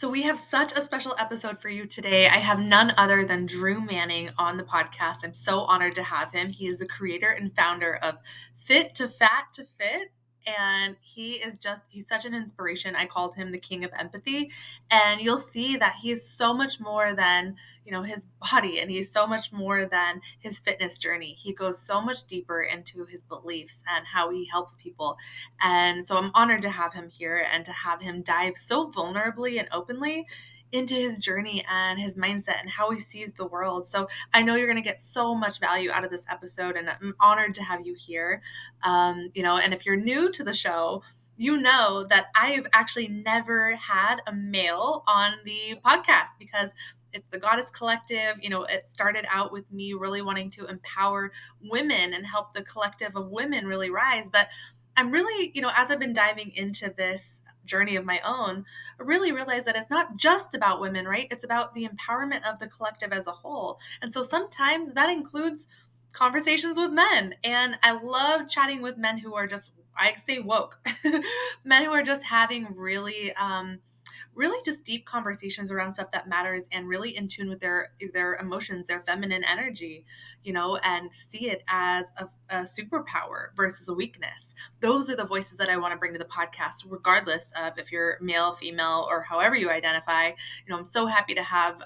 So we have such a special episode for you today. I have none other than Drew Manning on the podcast. I'm so honored to have him. He is the creator and founder of Fit2Fat2Fit. And he's such an inspiration. I called him the king of empathy. And you'll see that he is so much more than, his body, and he's so much more than his fitness journey. He goes so much deeper into his beliefs and how he helps people. And so I'm honored to have him here and to have him dive so vulnerably and openly into his journey and his mindset and how he sees the world. So I know you're going to get so much value out of this episode, and I'm honored to have you here. And if you're new to the show, you know that I've actually never had a male on the podcast because it's the Goddess Collective. It started out with me really wanting to empower women and help the collective of women really rise. But I'm really, as I've been diving into this journey of my own, I really realized that it's not just about women, right? It's about the empowerment of the collective as a whole. And so sometimes that includes conversations with men. And I love chatting with men who are just, I say woke, men who are just having really just deep conversations around stuff that matters and really in tune with their emotions, their feminine energy, and see it as a superpower versus a weakness. Those are the voices that I want to bring to the podcast, regardless of if you're male, female, or however you identify. I'm so happy to have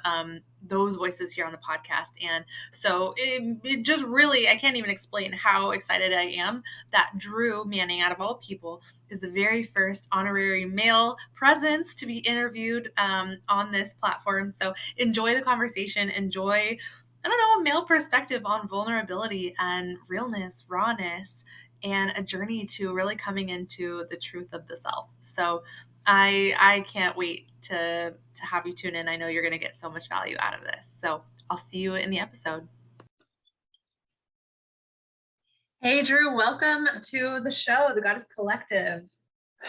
those voices here on the podcast. And so it just really, I can't even explain how excited I am that Drew Manning, out of all people, is the very first honorary male presence to be interviewed on this platform. So enjoy the conversation, enjoy, a male perspective on vulnerability and realness, rawness, and a journey to really coming into the truth of the self. So I can't wait to have you tune in. I know you're going to get so much value out of this. So I'll see you in the episode. Hey, Drew, welcome to the show, the Goddess Collective.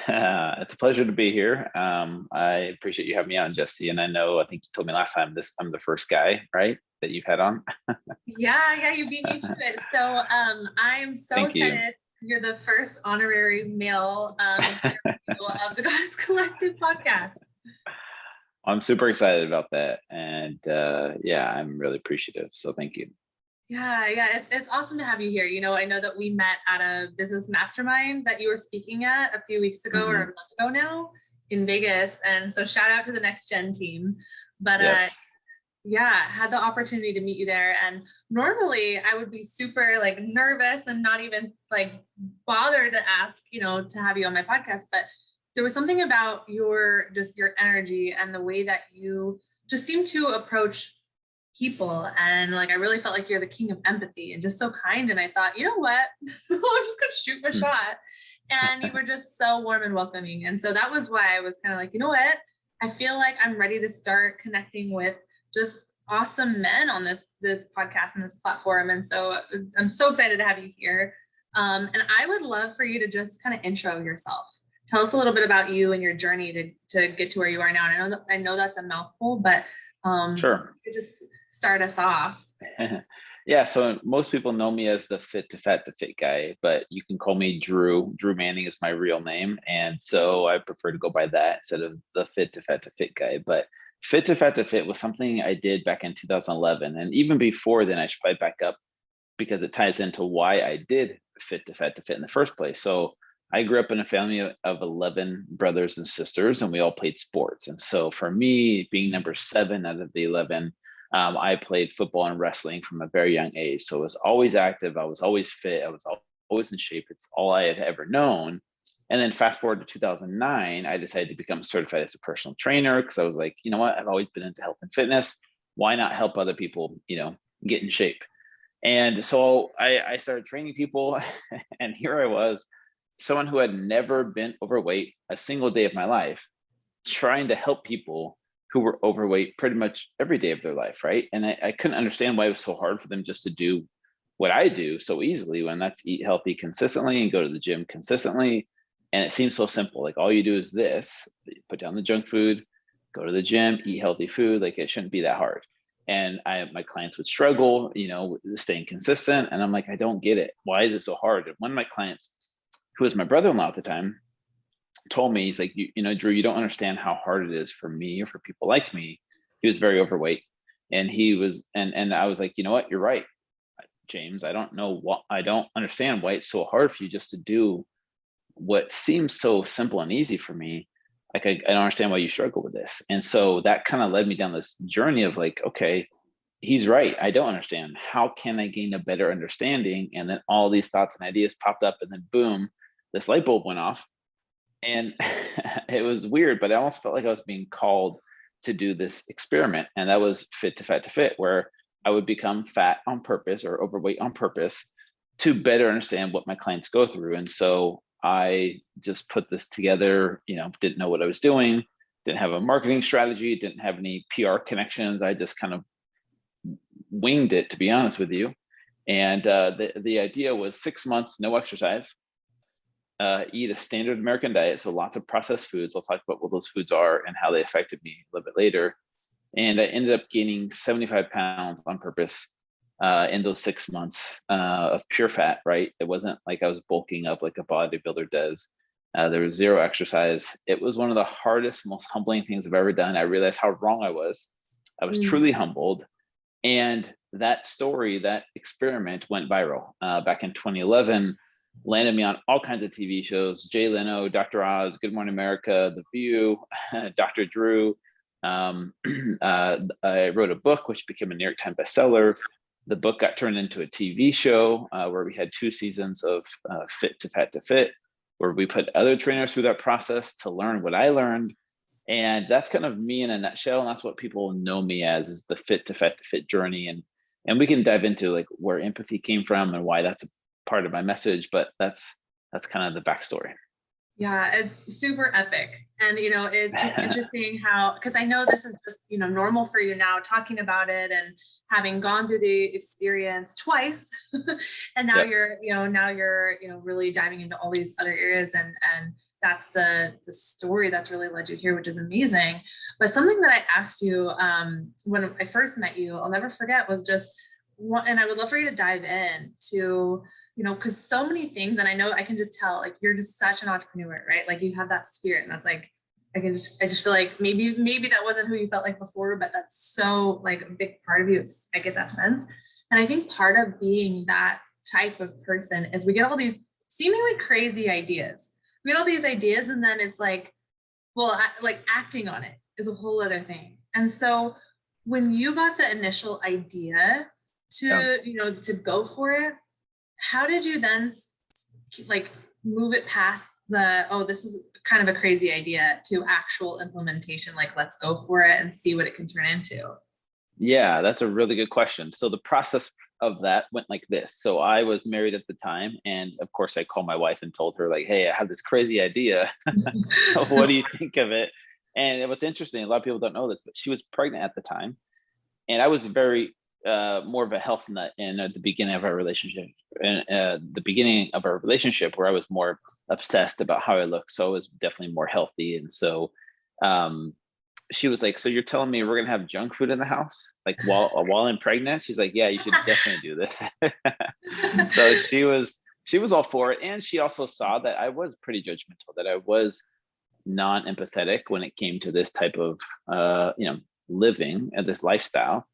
It's a pleasure to be here. I appreciate you having me on, Jesi. And I think you told me last time I'm the first guy, right, that you've had on. Yeah, you beat me to it. So I'm so excited. You're the first honorary male of the Goddess Collective podcast. I'm super excited about that. And I'm really appreciative. So thank you. Yeah. It's awesome to have you here. I know that we met at a business mastermind that you were speaking at a few weeks ago or a month ago now in Vegas. And so shout out to the Next Gen team. But yes. Had the opportunity to meet you there. And normally I would be super nervous and not even bother to ask, to have you on my podcast. But there was something about your energy and the way that you just seem to approach people. And I really felt like you're the king of empathy and just so kind. And I thought, you know what, I'm just going to shoot my shot. And you were just so warm and welcoming. And so that was why I was kind of like, you know what, I feel like I'm ready to start connecting with just awesome men on this podcast and this platform. And so I'm so excited to have you here. And I would love for you to just kind of intro yourself. Tell us a little bit about you and your journey to get to where you are now. And I know that's a mouthful, but sure. You could just start us off. Yeah. So most people know me as the Fit2Fat2Fit guy, but you can call me Drew. Drew Manning is my real name. And so I prefer to go by that instead of the Fit2Fat2Fit guy. But Fit2Fat2Fit was something I did back in 2011. And even before then, I should probably back up because it ties into why I did Fit2Fat2Fit in the first place. So I grew up in a family of 11 brothers and sisters, and we all played sports. And so for me, being number 7 out of the 11, I played football and wrestling from a very young age. So I was always active. I was always fit. I was always in shape. It's all I had ever known. And then fast forward to 2009, I decided to become certified as a personal trainer because I was like, you know what, I've always been into health and fitness. Why not help other people, get in shape? And so I started training people, and here I was, someone who had never been overweight a single day of my life, trying to help people who were overweight pretty much every day of their life, right? And I couldn't understand why it was so hard for them just to do what I do so easily, when that's eat healthy consistently and go to the gym consistently. And it seems so simple. Like all you do is this, put down the junk food, go to the gym, eat healthy food. Like it shouldn't be that hard. And my clients would struggle, staying consistent. And I'm like, I don't get it. Why is it so hard? And one of my clients, who was my brother-in-law at the time, told me, he's like, you know, Drew, you don't understand how hard it is for me or for people like me. He was very overweight, and he was, and I was like, you know what, you're right, James. I don't understand why it's so hard for you just to do what seems so simple and easy for me. Like, I don't understand why you struggle with this. And so that kind of led me down this journey of like, okay, he's right. I don't understand. How can I gain a better understanding? And then all these thoughts and ideas popped up, and then boom, this light bulb went off. And it was weird, but I almost felt like I was being called to do this experiment. And that was Fit to Fat to Fit, where I would become fat on purpose or overweight on purpose to better understand what my clients go through. And so I just put this together, you know, didn't know what I was doing, didn't have a marketing strategy, didn't have any PR connections. I just kind of winged it, to be honest with you. And the idea was 6 months, no exercise, eat a standard American diet. So lots of processed foods. I'll talk about what those foods are and how they affected me a little bit later. And I ended up gaining 75 pounds on purpose in those 6 months of pure fat, right? It wasn't like I was bulking up like a bodybuilder does. There was zero exercise. It was one of the hardest, most humbling things I've ever done. I realized how wrong I was. I was truly humbled. And that story, that experiment went viral back in 2011, landed me on all kinds of TV shows: Jay Leno, Dr. Oz, Good Morning America, The View, Dr. Drew. I wrote a book, which became a New York Times bestseller. The book got turned into a TV show where we had 2 seasons of Fit to Fat to Fit, where we put other trainers through that process to learn what I learned. And that's kind of me in a nutshell. And that's what people know me as, is the Fit to Fat to Fit journey. And we can dive into like where empathy came from and why that's a part of my message, but that's kind of the backstory. Yeah, it's super epic. And, you know, it's just interesting how, because I know this is just, you know, normal for you now, talking about it and having gone through the experience twice. And now you're, you know, really diving into all these other areas. And that's the story that's really led you here, which is amazing. But something that I asked you when I first met you, I'll never forget, was just what, and I would love for you to dive in to, you know, because so many things, and I know I can just tell, like, you're just such an entrepreneur, right? Like, you have that spirit, and that's like, I just feel like maybe that wasn't who you felt like before, but that's so like a big part of you. I get that sense. And I think part of being that type of person is we get all these seemingly crazy ideas. We get all these ideas, and then it's like, well, like acting on it is a whole other thing. And so when you got the initial idea to, you know, to go for it, how did you then like move it past the, oh, this is kind of a crazy idea, to actual implementation? Like, let's go for it and see what it can turn into. Yeah, that's a really good question. So the process of that went like this. So I was married at the time. And of course I called my wife and told her like, hey, I have this crazy idea. What do you think of it? And what's interesting, a lot of people don't know this, but she was pregnant at the time. And I was very more of a health nut in the beginning of our relationship, where I was more obsessed about how I looked. So I was definitely more healthy. And so she was like, so you're telling me we're going to have junk food in the house? Like while I'm pregnant? She's like, yeah, you should definitely do this. So she was all for it. And she also saw that I was pretty judgmental, that I was non-empathetic when it came to this type of, living and this lifestyle.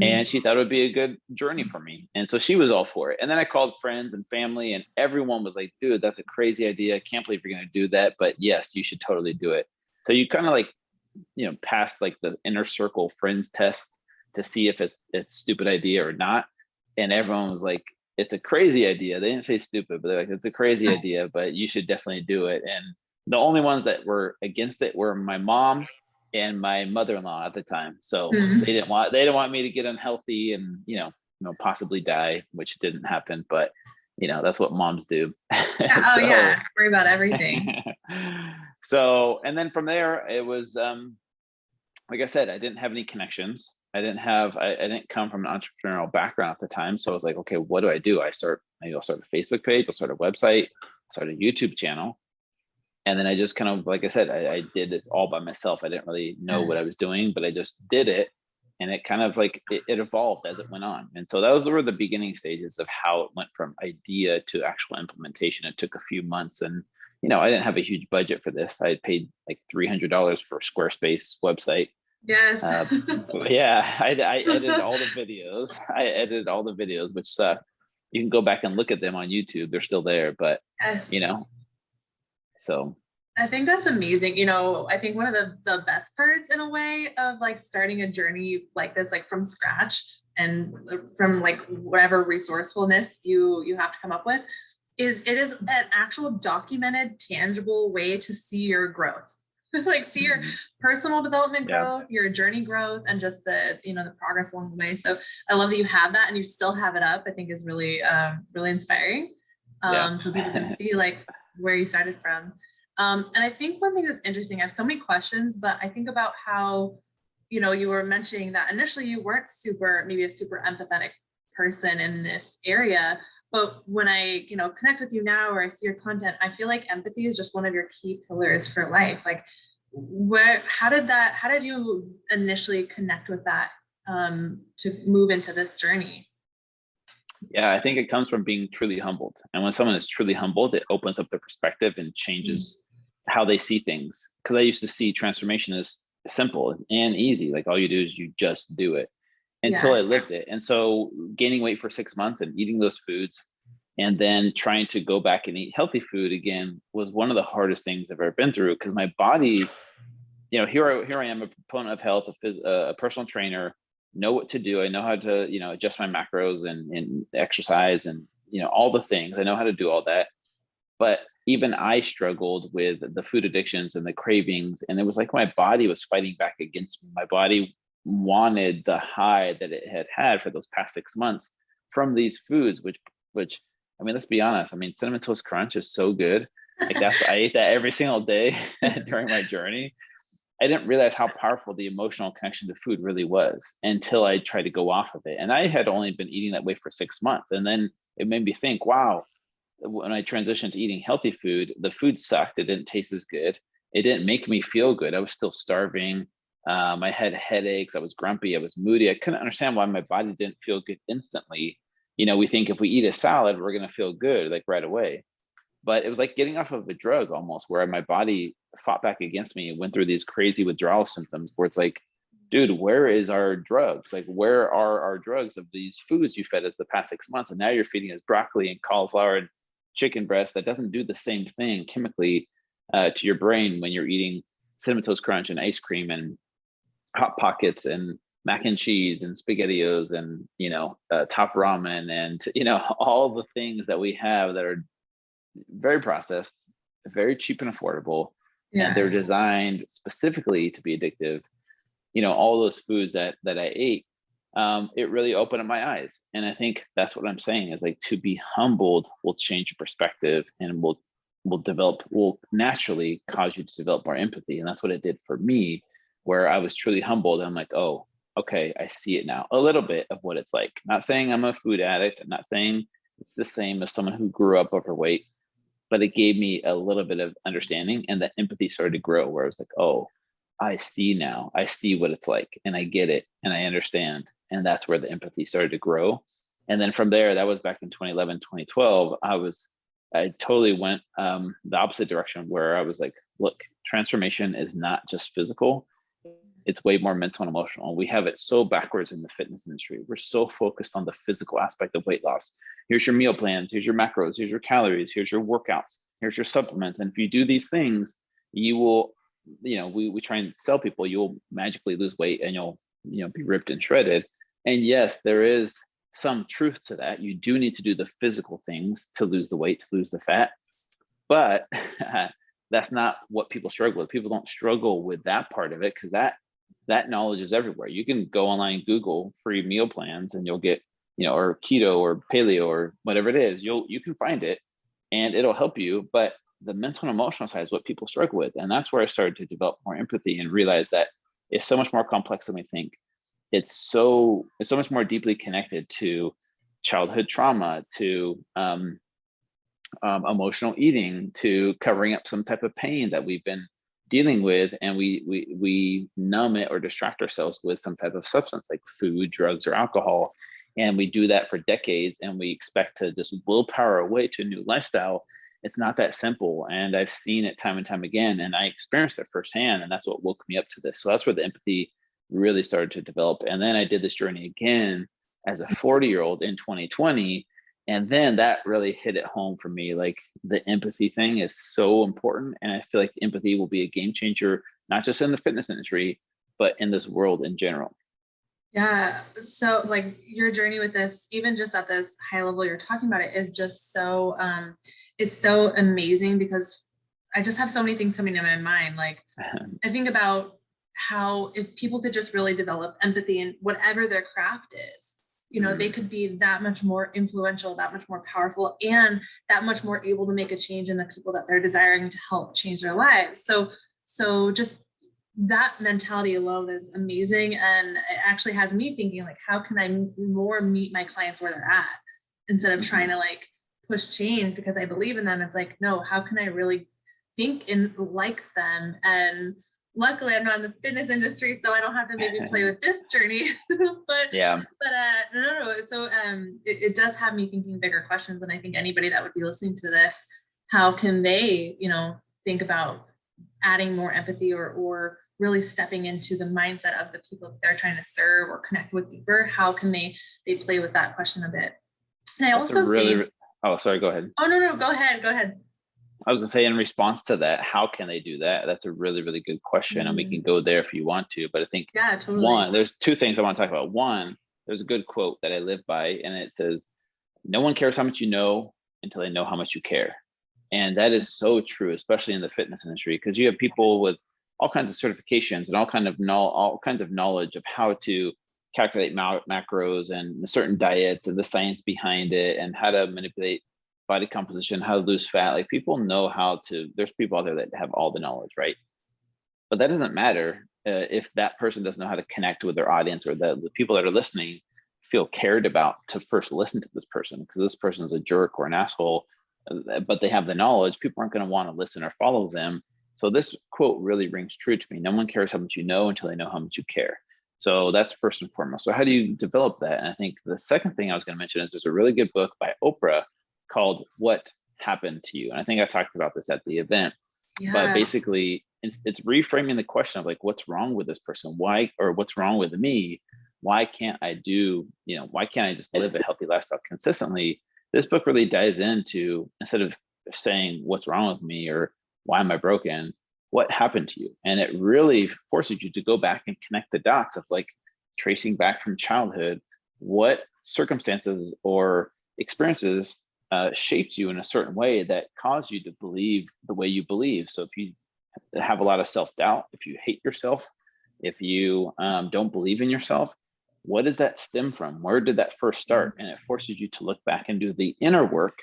And she thought it would be a good journey for me. And so she was all for it. And then I called friends and family, and everyone was like, dude, that's a crazy idea. I can't believe you're going to do that. But yes, you should totally do it. So you kind of like, pass like the inner circle friends test to see if it's a stupid idea or not. And everyone was like, it's a crazy idea. They didn't say stupid, but they're like, it's a crazy idea, but you should definitely do it. And the only ones that were against it were my mom and my mother-in-law at the time. So they didn't want me to get unhealthy and, possibly die, which didn't happen, but that's what moms do. Yeah, so, yeah. Worry about everything. So, and then from there, it was, like I said, I didn't have any connections. I didn't come from an entrepreneurial background at the time. So I was like, okay, what do I do? I'll start a Facebook page, I'll start a website, start a YouTube channel. And then I just kind of, like I said, I did this all by myself. I didn't really know what I was doing, but I just did it. And it kind of like, it evolved as it went on. And so those were the beginning stages of how it went from idea to actual implementation. It took a few months. And, I didn't have a huge budget for this. I had paid like $300 for a Squarespace website. Yes. But yeah, I edited all the videos. I edited all the videos, which sucked. You can go back and look at them on YouTube. They're still there, but Yes. so I think that's amazing. I think one of the best parts in a way of like starting a journey like this, like from scratch and from like whatever resourcefulness you have to come up with, is it is an actual documented, tangible way to see your growth. Like see your personal development growth, your journey growth, and just the progress along the way. So I love that you have that and you still have it up. I think is really, really inspiring. So people can see like where you started from. And I think one thing that's interesting, I have so many questions, but I think about how, you were mentioning that initially you weren't maybe a super empathetic person in this area. But when I, connect with you now or I see your content, I feel like empathy is just one of your key pillars for life. Like how did you initially connect with that to move into this journey? Yeah, I think it comes from being truly humbled. And when someone is truly humbled, it opens up their perspective and changes how they see things. Because I used to see transformation as simple and easy. Like all you do is you just do it until I lived it. And so gaining weight for 6 months and eating those foods and then trying to go back and eat healthy food again was one of the hardest things I've ever been through, because my body, here I am, a proponent of health, a personal trainer, know what to do. I know how to, adjust my macros and exercise and, all the things. I know how to do all that. But even I struggled with the food addictions and the cravings. And it was like my body was fighting back against me. My body wanted the high that it had had for those past 6 months from these foods, which, I mean, let's be honest. I mean, Cinnamon Toast Crunch is so good. Like I ate that every single day during my journey. I didn't realize how powerful the emotional connection to food really was until I tried to go off of it. And I had only been eating that way for 6 months. And then it made me think, wow, when I transitioned to eating healthy food, the food sucked. It didn't taste as good. It didn't make me feel good. I was still starving. I had headaches. I was grumpy. I was moody. I couldn't understand why my body didn't feel good instantly. We think if we eat a salad, we're going to feel good like right away. But it was like getting off of a drug almost, where my body fought back against me and went through these crazy withdrawal symptoms where it's like, dude, where is our drugs? Like, where are our drugs of these foods you fed us the past 6 months? And now you're feeding us broccoli and cauliflower and chicken breast that doesn't do the same thing chemically to your brain when you're eating Cinnamon Toast Crunch and ice cream and Hot Pockets and mac and cheese and SpaghettiOs and, top ramen and, all the things that we have that are very processed, very cheap and affordable, and they're designed specifically to be addictive. All those foods that I ate, it really opened up my eyes. And I think that's what I'm saying is like, to be humbled will change your perspective and will naturally cause you to develop more empathy. And that's what it did for me, where I was truly humbled. I'm like, oh, okay, I see it now, a little bit of what it's like. Not saying I'm a food addict. I'm not saying it's the same as someone who grew up overweight, but it gave me a little bit of understanding, and the empathy started to grow, where I was like, oh, I see now. I see what it's like, and I get it, and I understand. And that's where the empathy started to grow. And then from there, that was back in 2011, 2012, I totally went the opposite direction, where I was like, look, transformation is not just physical. It's way more mental and emotional. We have it so backwards in the fitness industry. We're so focused on the physical aspect of weight loss. Here's your meal plans, here's your macros, here's your calories, here's your workouts, here's your supplements. And if you do these things, you will, we try and sell people, you'll magically lose weight and you'll, be ripped and shredded. And yes, there is some truth to that. You do need to do the physical things to lose the weight, to lose the fat. But that's not what people struggle with. People don't struggle with that part of it, because that knowledge is everywhere. You can go online, Google free meal plans, and you'll get, or keto or paleo or whatever it is, you can find it and it'll help you. But the mental and emotional side is what people struggle with. And that's where I started to develop more empathy and realize that it's so much more complex than we think. It's so much more deeply connected to childhood trauma, to emotional eating, to covering up some type of pain that we've been dealing with, and we numb it or distract ourselves with some type of substance like food, drugs, or alcohol. And we do that for decades, and we expect to just willpower our way to a new lifestyle. it's not that simple. And I've seen it time and time again, and I experienced it firsthand, and that's what woke me up to this. So that's where the empathy really started to develop. And then I did this journey again as a 40-year-old in 2020. And then that really hit it home for me. Like, the empathy thing is so important. And I feel like empathy will be a game changer, not just in the fitness industry, but in this world in general. Yeah. So like your journey with this, even just at this high level you're talking about, it is just so, it's so amazing, because I just have so many things coming to my mind. Like, I think about how if people could just really develop empathy in whatever their craft is, you know, they could be that much more influential, that much more powerful, and that much more able to make a change in the people that they're desiring to help change their lives. So just that mentality alone is amazing. And it actually has me thinking, like, how can I more meet my clients where they're at, instead of trying to like push change because I believe in them. It's like, no, how can I really think and like them? And luckily I'm not in the fitness industry, so I don't have to maybe play with this journey. but Yeah. No. So it does have me thinking bigger questions. And I think anybody that would be listening to this, how can they, you know, think about adding more empathy, or really stepping into the mindset of the people that they're trying to serve or connect with deeper? How can they play with that question a bit? And I That's also think, oh, sorry, go ahead. Oh, no, go ahead. I was gonna say, in response to that, how can they do that? That's a really, really good question. And we can go there if you want to, but I think totally. there's two things I want to talk about. One, there's a good quote that I live by, and it says, "No one cares how much you know until they know how much you care." And that is so true, especially in the fitness industry, because you have people with all kinds of certifications and all kinds of knowledge of how to calculate macros and certain diets and the science behind it, and how to manipulate body composition, how to lose fat. Like, people know how to. There's people out there that have all the knowledge, right? But that doesn't matter if that person doesn't know how to connect with their audience, or the people that are listening feel cared about to first listen to this person, because this person is a jerk or an asshole, but they have the knowledge. People aren't going to want to listen or follow them. So this quote really rings true to me. No one cares how much you know until they know how much you care. So that's first and foremost. So how do you develop that? And I think the second thing I was going to mention is there's a really good book by Oprah called What Happened to You. And I think I talked about this at the event. Yeah. But basically, it's reframing the question of like, what's wrong with this person? Why, or what's wrong with me? Why can't I just live a healthy lifestyle consistently? This book really dives into, instead of saying what's wrong with me or why am I broken, what happened to you? And it really forces you to go back and connect the dots of like tracing back from childhood, what circumstances or experiences shaped you in a certain way that caused you to believe the way you believe. So if you have a lot of self-doubt, if you hate yourself, if you don't believe in yourself, what does that stem from? Where did that first start? And it forces you to look back and do the inner work,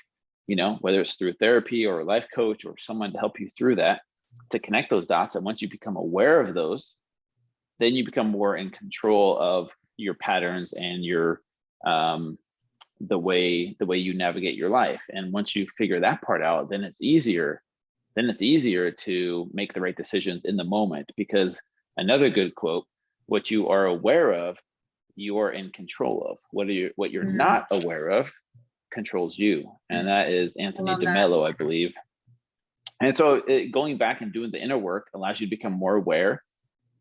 you know, whether it's through therapy or a life coach or someone to help you through that, to connect those dots. And once you become aware of those, then you become more in control of your patterns and your the way you navigate your life. And once you figure that part out, then it's easier to make the right decisions in the moment. Because another good quote, what you are aware of, you are in control of. What you're not aware of controls you. And that is Anthony DeMello, I believe. And so going back and doing the inner work allows you to become more aware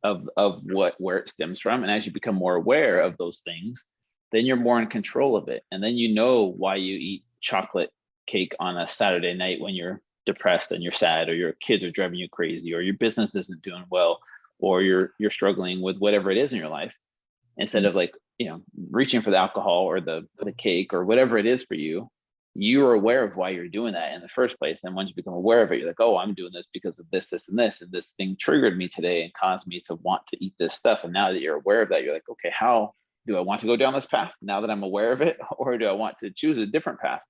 of where it stems from. And as you become more aware of those things, then you're more in control of it. And then you know why you eat chocolate cake on a Saturday night when you're depressed and you're sad, or your kids are driving you crazy, or your business isn't doing well, or you're struggling with whatever it is in your life. Instead of like, you know, reaching for the alcohol or the cake or whatever it is for you, you're aware of why you're doing that in the first place. And once you become aware of it, you're like, oh, I'm doing this because of this, and this, and this thing triggered me today and caused me to want to eat this stuff. And now that you're aware of that, you're like, okay, how do I want to go down this path now that I'm aware of it? Or do I want to choose a different path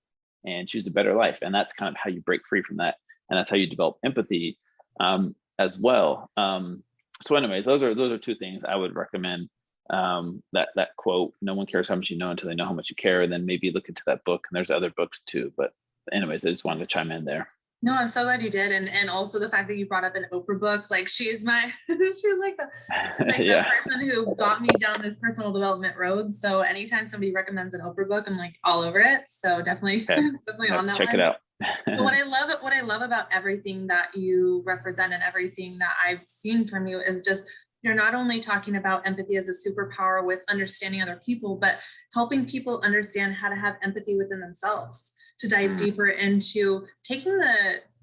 and choose a better life? And that's kind of how you break free from that. And that's how you develop empathy as well. So anyways, those are two things I would recommend. That quote, no one cares how much you know until they know how much you care. And then maybe look into that book. And there's other books too. But anyways, I just wanted to chime in there. No, I'm so glad you did. And also the fact that you brought up an Oprah book, like she's like the person who got me down this personal development road. So anytime somebody recommends an Oprah book, I'm like all over it. So definitely, definitely on that check one. it out. But what I love about everything that you represent and everything that I've seen from you is just you're not only talking about empathy as a superpower with understanding other people, but helping people understand how to have empathy within themselves, to dive deeper into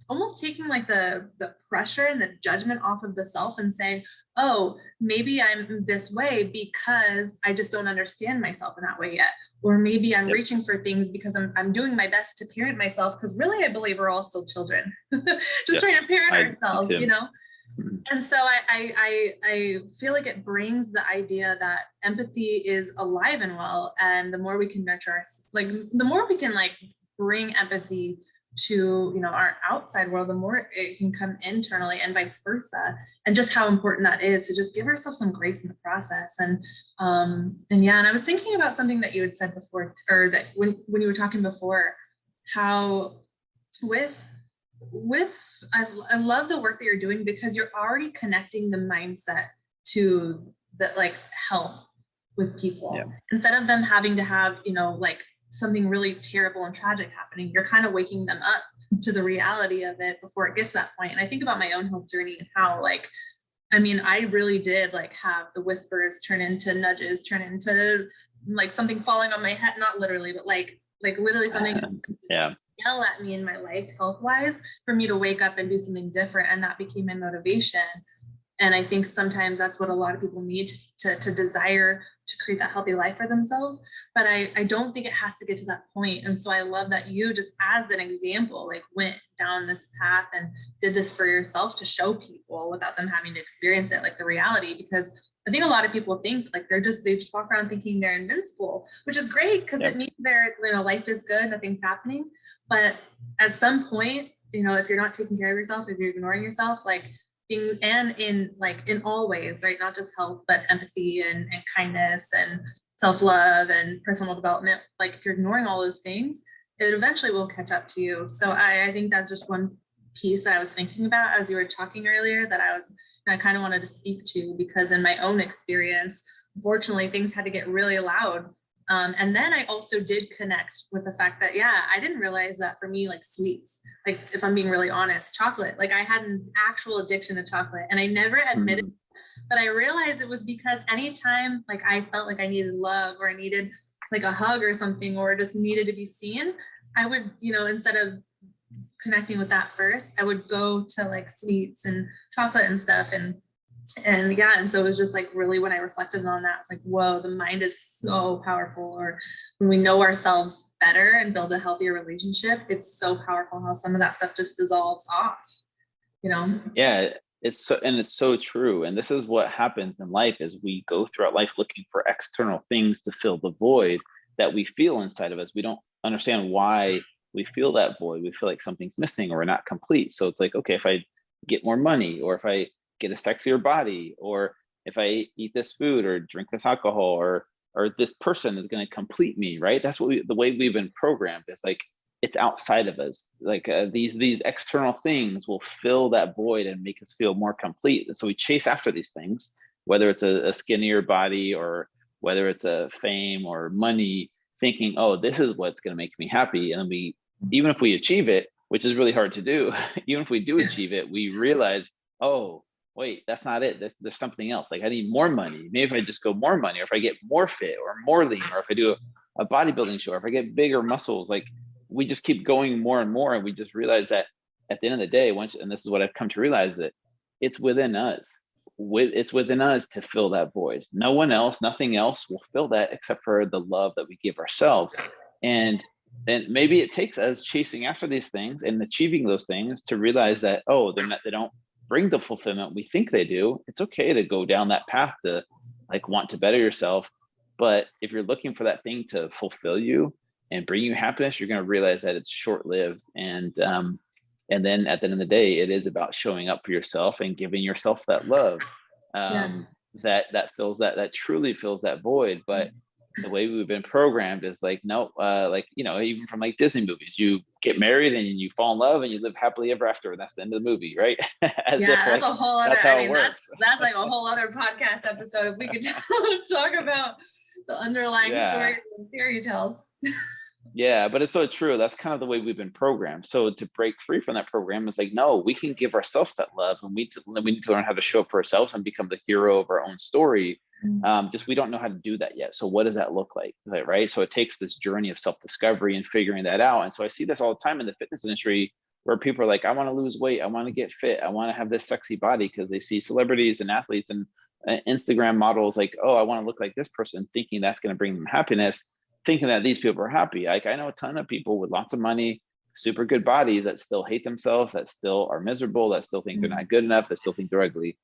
almost taking like the pressure and the judgment off of the self and saying, oh, maybe I'm this way because I just don't understand myself in that way yet. Or maybe I'm reaching for things because I'm doing my best to parent myself. Because really, I believe we're all still children, just trying to parent ourselves, you know? And so I feel like it brings the idea that empathy is alive and well. And the more we can nurture, like the more we can like bring empathy to, you know, our outside world, the more it can come internally and vice versa. And just how important that is to just give ourselves some grace in the process. And yeah, and I was thinking about something that you had said before, or that when you were talking before, how I love the work that you're doing because you're already connecting the mindset to the like health with people instead of them having to have, you know, like something really terrible and tragic happening. You're kind of waking them up to the reality of it before it gets to that point. And I think about my own health journey and how like, I mean, I really did like have the whispers turn into nudges, turn into like something falling on my head, not literally, but like literally something yell at me in my life health wise for me to wake up and do something different. And that became my motivation. And I think sometimes that's what a lot of people need to desire to create that healthy life for themselves. But I don't think it has to get to that point. And so I love that you just as an example, like went down this path and did this for yourself to show people without them having to experience it, like the reality, because I think a lot of people think like they just walk around thinking they're invincible, which is great because it means life is good, nothing's happening. But at some point, you know, if you're not taking care of yourself, if you're ignoring yourself, like in all ways, right? Not just health, but empathy and kindness and self-love and personal development. Like if you're ignoring all those things, it eventually will catch up to you. So I think that's just one piece that I was thinking about as you were talking earlier that I kind of wanted to speak to, because in my own experience, unfortunately, things had to get really loud. And then I also did connect with the fact that, I didn't realize that for me, like sweets, like if I'm being really honest, chocolate, like I had an actual addiction to chocolate and I never admitted, but I realized it was because anytime like I felt like I needed love or I needed like a hug or something, or just needed to be seen, I would, you know, instead of connecting with that first, I would go to like sweets and chocolate and stuff. And so it was just like really when I reflected on that, it's like, whoa, the mind is so powerful. Or when we know ourselves better and build a healthier relationship, it's so powerful how some of that stuff just dissolves off, you know? Yeah, it's so true. And this is what happens in life is we go throughout life looking for external things to fill the void that we feel inside of us. We don't understand why we feel that void. We feel like something's missing or we're not complete. So it's like, okay, if I get more money, or if I get a sexier body, or if I eat this food or drink this alcohol, or this person is going to complete me, right? That's what the way we've been programmed. It's like it's outside of us. Like these external things will fill that void and make us feel more complete. And so we chase after these things, whether it's a skinnier body or whether it's a fame or money, thinking, oh, this is what's going to make me happy. And then even if we achieve it, which is really hard to do, even if we do achieve it, we realize, oh, wait, that's not it. There's something else. Like I need more money. Maybe if I just go more money, or if I get more fit or more lean, or if I do a bodybuilding show, or if I get bigger muscles, like we just keep going more and more. And we just realize that at the end of the day, and this is what I've come to realize, that it's within us. It's within us to fill that void. No one else, nothing else will fill that except for the love that we give ourselves. And maybe it takes us chasing after these things and achieving those things to realize that, oh, they don't bring the fulfillment we think they do. It's okay to go down that path to like want to better yourself. But if you're looking for that thing to fulfill you and bring you happiness, you're going to realize that it's short-lived. And then at the end of the day, it is about showing up for yourself and giving yourself that love that fills that truly fills that void. But the way we've been programmed is like, no, like, you know, even from like Disney movies, you get married and you fall in love and you live happily ever after. And that's the end of the movie, right? That's a whole other, that's like a whole other podcast episode. If we could talk about the underlying stories and fairy tales. Yeah, but it's so true. That's kind of the way we've been programmed. So to break free from that program is like, no, we can give ourselves that love, and we need to learn how to show up for ourselves and become the hero of our own story. Just we don't know how to do that yet. So what does that look like? Right. So it takes this journey of self-discovery and figuring that out. And so I see this all the time in the fitness industry where people are like, I want to lose weight, I want to get fit, I want to have this sexy body because they see celebrities and athletes and Instagram models like, oh, I want to look like this person, thinking that's going to bring them happiness, thinking that these people are happy. Like I know a ton of people with lots of money, super good bodies that still hate themselves, that still are miserable, that still think they're not good enough, that still think they're ugly.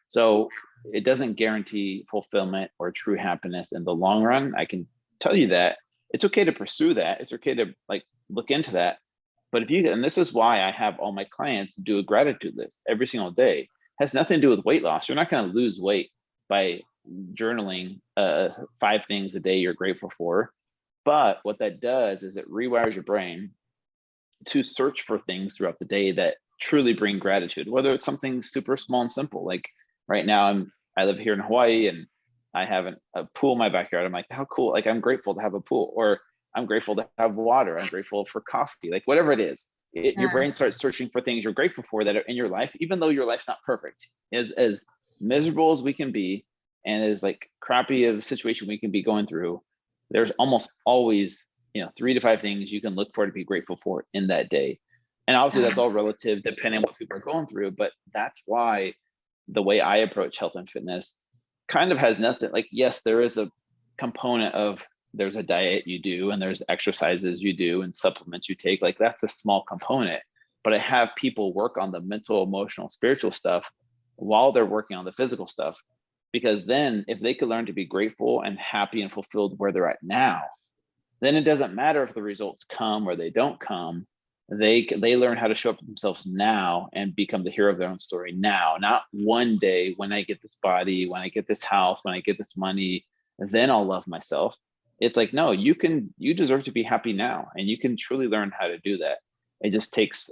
So it doesn't guarantee fulfillment or true happiness in the long run. I can tell you that it's okay to pursue that. It's okay to like look into that. But if you, and this is why I have all my clients do a gratitude list every single day. It has nothing to do with weight loss. You're not going to lose weight by journaling 5 things a day you're grateful for. But what that does is it rewires your brain to search for things throughout the day that truly bring gratitude, whether it's something super small and simple. Like right now, I live here in Hawaii and I have a pool in my backyard. I'm like, how cool. Like I'm grateful to have a pool, or I'm grateful to have water. I'm grateful for coffee, like whatever it is. Your brain starts searching for things you're grateful for that are in your life, even though your life's not perfect. As miserable as we can be, and as like crappy of a situation we can be going through, there's almost always 3 to 5 things you can look for to be grateful for in that day. And obviously that's all relative depending on what people are going through, but that's why the way I approach health and fitness kind of has nothing like, yes, there is a component of there's a diet you do and there's exercises you do and supplements you take, like that's a small component. But I have people work on the mental, emotional, spiritual stuff while they're working on the physical stuff, because then if they could learn to be grateful and happy and fulfilled where they're at now, then it doesn't matter if the results come or they don't come. They learn how to show up for themselves now and become the hero of their own story now, not one day when I get this body, when I get this house, when I get this money, then I'll love myself. It's like, no, you deserve to be happy now, and you can truly learn how to do that. It just takes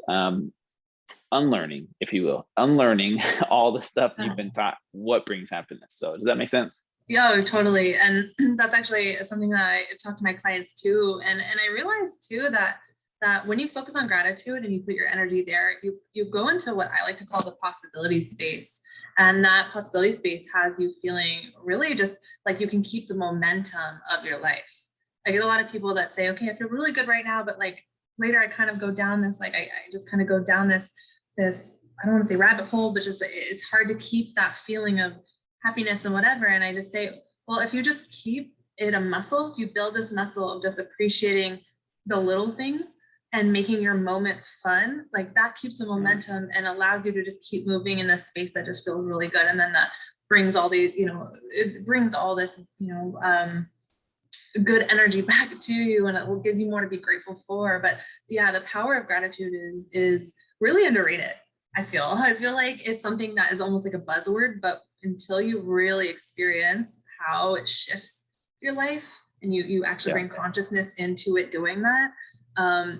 unlearning, if you will, unlearning all the stuff you've been taught what brings happiness. So does that make sense? Yeah, totally. And that's actually something that I talk to my clients too. And I realized too that when you focus on gratitude and you put your energy there, you go into what I like to call the possibility space. And that possibility space has you feeling really just like you can keep the momentum of your life. I get a lot of people that say, okay, I feel really good right now, but like later I kind of go down this, like I just kind of go down this, I don't want to say rabbit hole, but just it's hard to keep that feeling of happiness and whatever. And I just say, well, if you just keep it a muscle, if you build this muscle of just appreciating the little things and making your moment fun, like that keeps the momentum and allows you to just keep moving in this space that just feels really good. And then that brings all these, it brings all this, good energy back to you, and it gives you more to be grateful for. But yeah, the power of gratitude is really underrated. I feel like it's something that is almost like a buzzword, but until you really experience how it shifts your life and you actually bring consciousness into it doing that,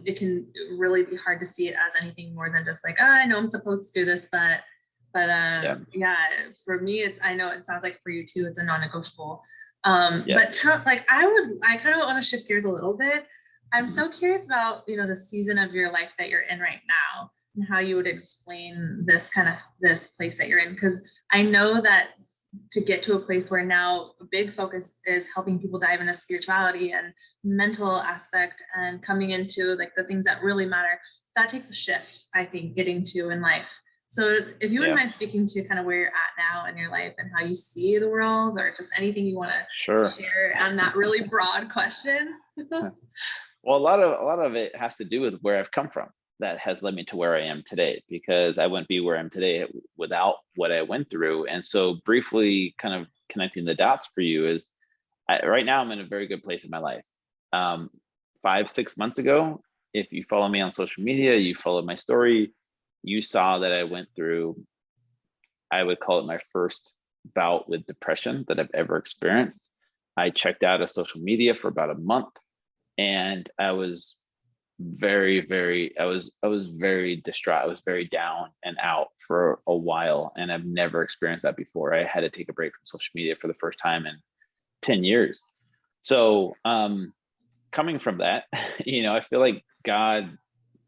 it can really be hard to see it as anything more than just like, oh, I know I'm supposed to do this, but for me, I know it sounds like for you too, it's a non-negotiable. But I kind of want to shift gears a little bit. I'm so curious about, the season of your life that you're in right now and how you would explain this place that you're in. Because I know that to get to a place where now a big focus is helping people dive into spirituality and mental aspect and coming into like the things that really matter, that takes a shift, I think, getting to in life. So if you wouldn't mind speaking to kind of where you're at now in your life and how you see the world, or just anything you want to share on that really broad question. Well, a lot of it has to do with where I've come from. That has led me to where I am today, because I wouldn't be where I am today without what I went through. And so briefly kind of connecting the dots for you is right now I'm in a very good place in my life. 5-6 months ago, if you follow me on social media, you followed my story, you saw that I went through, I would call it my first bout with depression that I've ever experienced. I checked out of social media for about a month, and I was very very distraught. I was very down and out for a while, and I've never experienced that before. I had to take a break from social media for the first time in 10 years. So coming from that, I feel like God,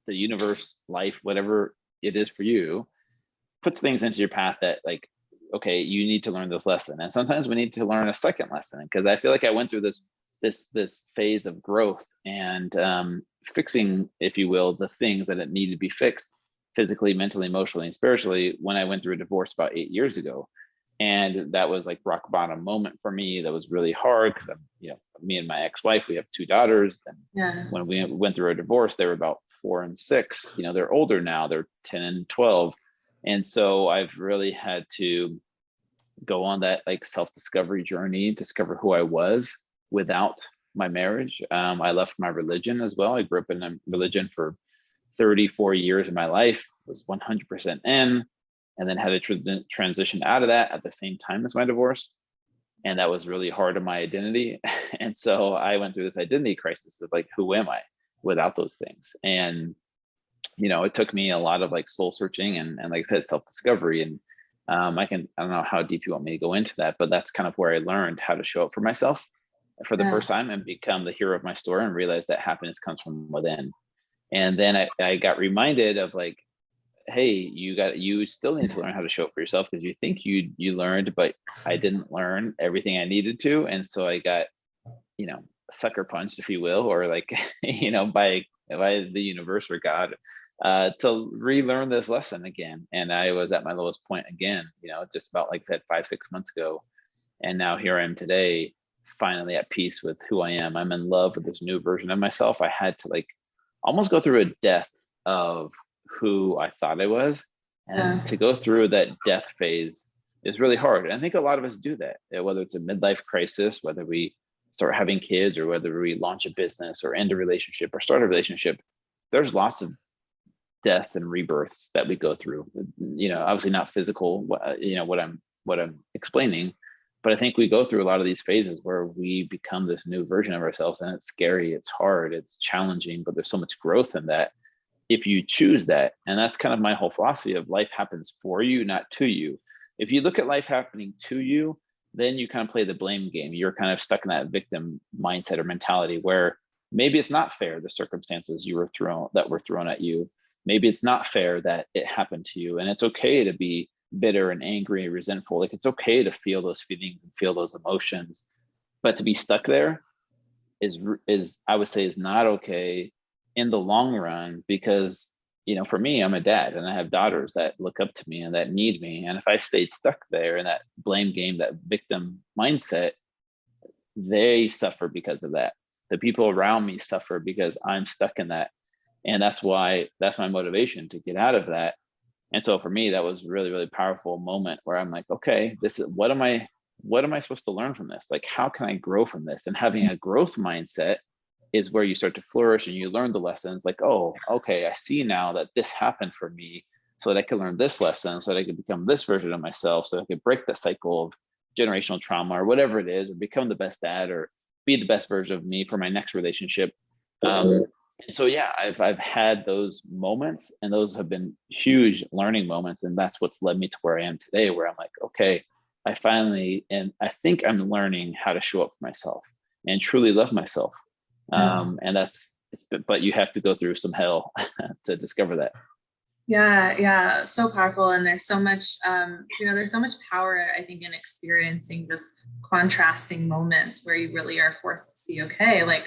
the universe, life, whatever it is for you, puts things into your path that like, okay, you need to learn this lesson. And sometimes we need to learn a second lesson, because I feel like I went through this phase of growth and fixing, if you will, the things that it needed to be fixed physically, mentally, emotionally, and spiritually when I went through a divorce about 8 years ago. And that was like rock bottom moment for me. That was really hard because me and my ex-wife, we have 2 daughters. And when we went through a divorce, they were about 4 and 6. They're older now, they're 10 and 12. And so I've really had to go on that like self-discovery journey, discover who I was without my marriage. I left my religion as well. I grew up in a religion for 34 years of my life, was 100% in, and then had to transition out of that at the same time as my divorce. And that was really hard on my identity. And so I went through this identity crisis of like, who am I without those things? And, it took me a lot of like soul searching and like I said, self-discovery. And I don't know how deep you want me to go into that, but that's kind of where I learned how to show up for myself for the first time and become the hero of my story and realize that happiness comes from within. And then I got reminded of like, hey, you still need to learn how to show up for yourself, because you think you learned, but I didn't learn everything I needed to. And so I got, sucker punched, if you will, or like, by the universe or God, to relearn this lesson again. And I was at my lowest point again, just about like that 5-6 months ago. And now here I am today, finally at peace with who I am. I'm in love with this new version of myself. I had to like almost go through a death of who I thought I was. And to go through that death phase is really hard. And I think a lot of us do that, whether it's a midlife crisis, whether we start having kids, or whether we launch a business or end a relationship or start a relationship. There's lots of deaths and rebirths that we go through, obviously not physical, what I'm explaining, but I think we go through a lot of these phases where we become this new version of ourselves, and it's scary, it's hard, it's challenging, but there's so much growth in that if you choose that. And that's kind of my whole philosophy of life happens for you, not to you. If you look at life happening to you, then you kind of play the blame game. You're kind of stuck in that victim mindset or mentality where maybe it's not fair, the circumstances were thrown at you. Maybe it's not fair that it happened to you, and it's okay to be bitter and angry and resentful. Like, it's okay to feel those feelings and feel those emotions, but to be stuck there is I would say is not okay in the long run, because for me, I'm a dad and I have daughters that look up to me and that need me. And if I stayed stuck there in that blame game, that victim mindset, they suffer because of that. The people around me suffer because I'm stuck in that. And that's my motivation to get out of that. And so for me, that was really, really powerful moment where I'm like, okay, this is what am I supposed to learn from this? Like, how can I grow from this? And having a growth mindset is where you start to flourish and you learn the lessons like, oh, okay, I see now that this happened for me so that I could learn this lesson, so that I could become this version of myself, so I could break the cycle of generational trauma or whatever it is, or become the best dad or be the best version of me for my next relationship. And so, yeah, I've had those moments, and those have been huge learning moments. And that's what's led me to where I am today, where I'm like, okay, I think I'm learning how to show up for myself and truly love myself. And but you have to go through some hell to discover that. Yeah. So powerful. And there's so much, there's so much power, I think, in experiencing just contrasting moments where you really are forced to see, okay, like,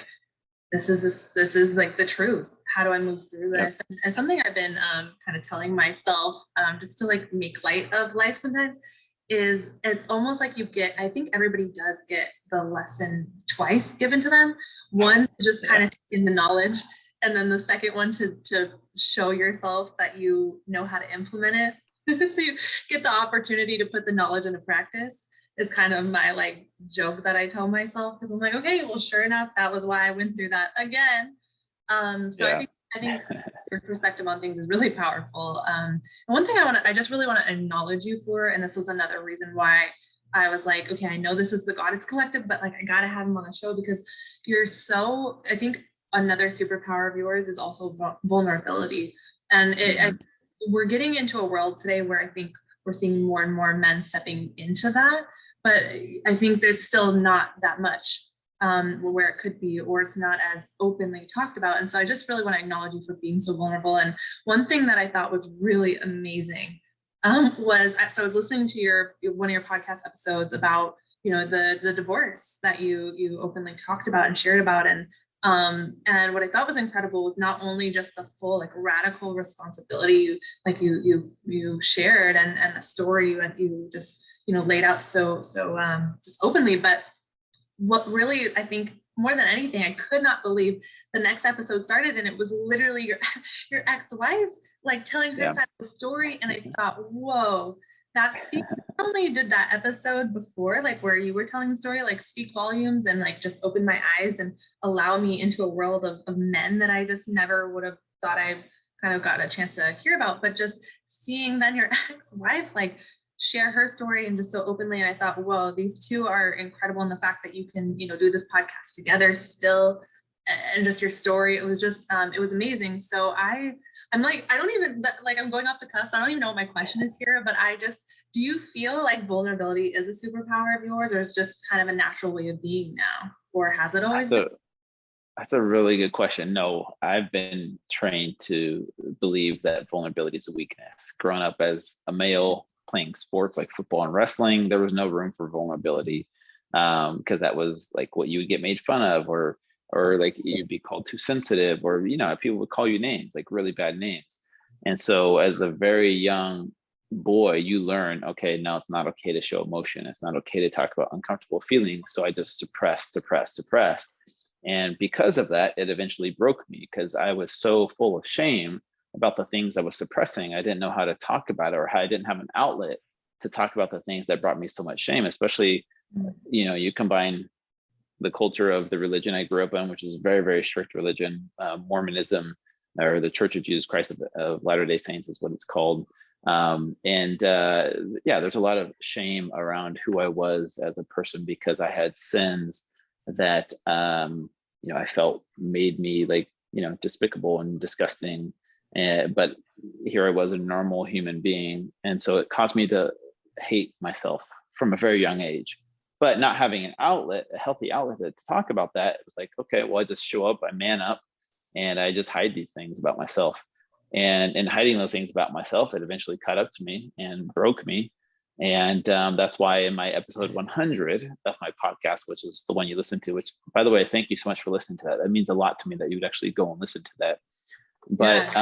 this is like the truth. How do I move through this? Yep. And something I've been kind of telling myself, just to like make light of life sometimes, is it's almost like I think everybody does get the lesson twice given to them. One, just kind of in the knowledge, and then the second one to show yourself that you know how to implement it. So you get the opportunity to put the knowledge into practice. Is kind of my like joke that I tell myself, because I'm like, okay, well, sure enough, that was why I went through that again. I think your perspective on things is really powerful. And one thing I just really want to acknowledge you for, and this was another reason why I was like, okay, I know this is the Goddess Collective, but like, I gotta have him on the show, because I think another superpower of yours is also vulnerability. And we're getting into a world today where I think we're seeing more and more men stepping into that. But I think it's still not that much. where it could be, or it's not as openly talked about. And so I just really want to acknowledge you for being so vulnerable. And one thing that I thought was really amazing was, so I was listening to one of your podcast episodes about, the divorce that you openly talked about and shared about. And what I thought was incredible was not only just the full, like, radical responsibility, like you shared, and the story that you just, laid out so just openly, but what really, I think, more than anything, I could not believe the next episode started, and it was literally your ex-wife, like, telling her side of the story. And I thought, whoa, that speaks. Not only did that episode before, like, where you were telling the story, like, speak volumes and, like, just open my eyes and allow me into a world of men that I just never would have thought I kind of got a chance to hear about, but just seeing then your ex-wife, like, share her story and just so openly. And I thought, whoa, these two are incredible. And the fact that you can, do this podcast together still, and just your story, it was just, it was amazing. So I'm like, I don't even, like, I'm going off the cusp. I don't even know what my question is here, but do you feel like vulnerability is a superpower of yours, or it's just kind of a natural way of being now, or has it always been? That's a really good question. No, I've been trained to believe that vulnerability is a weakness. Growing up as a male, playing sports like football and wrestling, there was no room for vulnerability, because that was like what you would get made fun of, or like you'd be called too sensitive, or people would call you names, like really bad names. And so as a very young boy, you learn, okay, now it's not okay to show emotion, it's not okay to talk about uncomfortable feelings. So I just suppressed. And because of that, it eventually broke me, because I was so full of shame about the things I was suppressing. I didn't know how to talk about it, or how I didn't have an outlet to talk about the things that brought me so much shame. Especially, you combine the culture of the religion I grew up in, which is a very, very strict religion, Mormonism, or the Church of Jesus Christ of Latter-day Saints is what it's called. There's a lot of shame around who I was as a person, because I had sins that I felt made me, like, despicable and disgusting. But here I was, a normal human being. And so it caused me to hate myself from a very young age. But not having an outlet, a healthy outlet to talk about that, it was like, okay, well, I just show up, I man up, and I just hide these things about myself. And in hiding those things about myself, it eventually caught up to me and broke me. And that's why in my episode 100 of my podcast, which is the one you listen to, which, by the way, thank you so much for listening to that. That means a lot to me that you would actually go and listen to that. But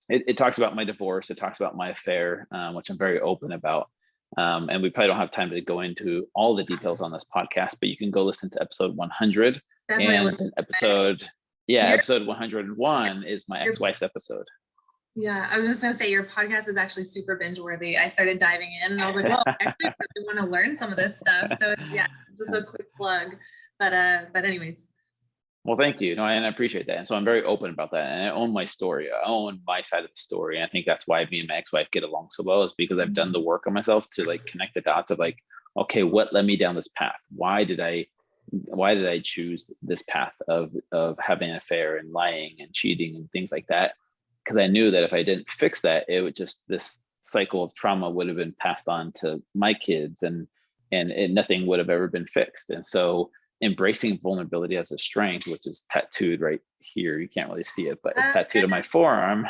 it talks about my divorce. It talks about my affair, which I'm very open about. And we probably don't have time to go into all the details on this podcast, but you can go listen to episode 100. Definitely. And episode 101 is my ex-wife's episode. Yeah, I was just going to say, your podcast is actually super binge worthy. I started diving in and I was like, well, I actually really want to learn some of this stuff. So just a quick plug. But anyways. Well, thank you. No, and I appreciate that. And so I'm very open about that. And I own my story. I own my side of the story. And I think that's why me and my ex-wife get along so well, is because I've done the work on myself to, like, connect the dots of, like, okay, what led me down this path? Why did I choose this path of having an affair and lying and cheating and things like that? Because I knew that if I didn't fix that, it would just, this cycle of trauma would have been passed on to my kids, and nothing would have ever been fixed. And so embracing vulnerability as a strength, which is tattooed right here, you can't really see it, but it's tattooed on my forearm,